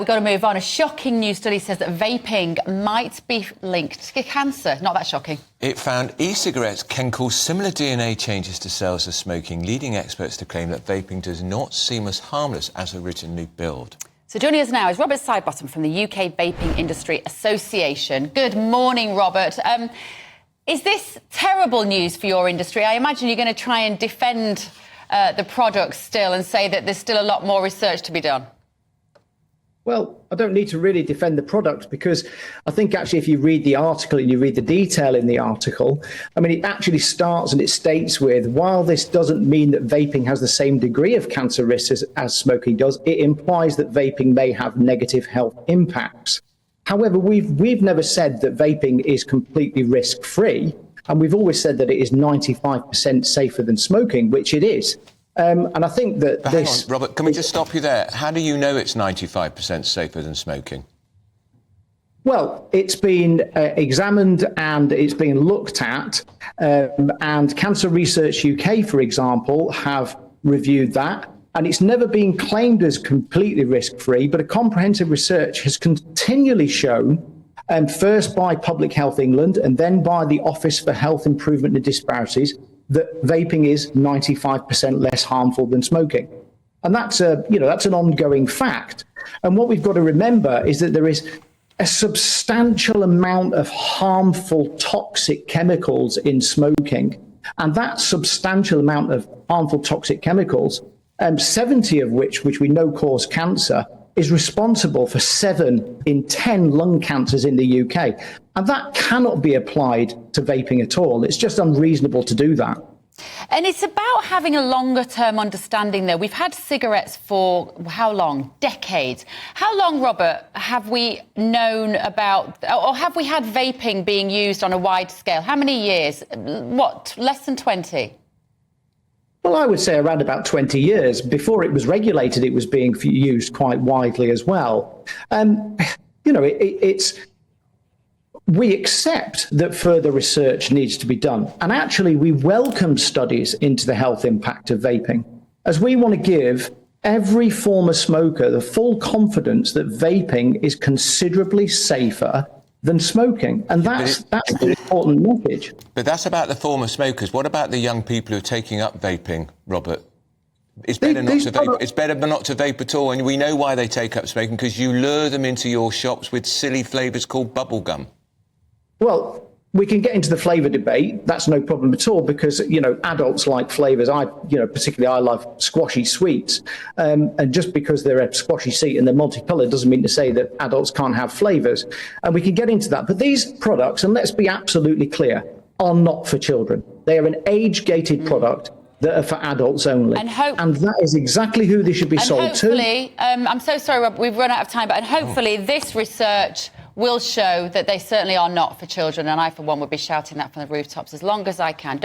We've got to move on. A shocking new study says that vaping might be linked to cancer. Not that shocking. It found e-cigarettes can cause similar DNA changes to cells as smoking, leading experts to claim that vaping does not seem as harmless as originally billed. So joining us now is Robert Sidebottom from the UK Vaping Industry Association. Good morning, Robert. Is this terrible news for your industry? I imagine you're going to try and defend the product still and say that there's still a lot more research to be done. Well, I don't need to really defend the product, because I think actually if you read the article and you read the detail in the article, I mean, it actually starts and it states with, while this doesn't mean that vaping has the same degree of cancer risks as smoking does, it implies that vaping may have negative health impacts. However, we've never said that vaping is completely risk-free, and we've always said that it is 95% safer than smoking, which it is. And I think that Hang on, Robert, can we just stop you there? How do you know it's 95% safer than smoking? Well, it's been examined and it's been looked at, and Cancer Research UK, for example, have reviewed that, and it's never been claimed as completely risk-free, but a comprehensive research has continually shown, first by Public Health England and then by the Office for Health Improvement and Disparities, that vaping is 95% less harmful than smoking. And that's that's an ongoing fact. And what we've got to remember is that there is a substantial amount of harmful toxic chemicals in smoking. And that substantial amount of harmful toxic chemicals, 70 of which we know cause cancer, is responsible for 7 in 10 lung cancers in the UK. And that cannot be applied to vaping at all. It's just unreasonable to do that. And it's about having a longer-term understanding, though. We've had cigarettes for how long? Decades. How long, Robert, have we known about, or have we had vaping being used on a wide scale? How many years? What, less than 20? Well, I would say around about 20 years. Before it was regulated, it was being used quite widely as well. We accept that further research needs to be done. And actually, we welcome studies into the health impact of vaping, as we want to give every former smoker the full confidence that vaping is considerably safer than smoking. And that's the important message. But that's about the former smokers. What about the young people who are taking up vaping, Robert? It's better not to vape. It's better not to vape at all. And we know why they take up smoking, because you lure them into your shops with silly flavours called bubblegum. Well, we can get into the flavour debate. That's no problem at all, because, adults like flavours. Particularly I love squashy sweets. And just because they're a squashy sweet and they're multicoloured doesn't mean to say that adults can't have flavours. And we can get into that. But these products, and let's be absolutely clear, are not for children. They are an age-gated product that are for adults only. And that is exactly who they should be sold to. I'm so sorry, Rob, we've run out of time, but hopefully this research will show that they certainly are not for children. And I, for one, would be shouting that from the rooftops as long as I can.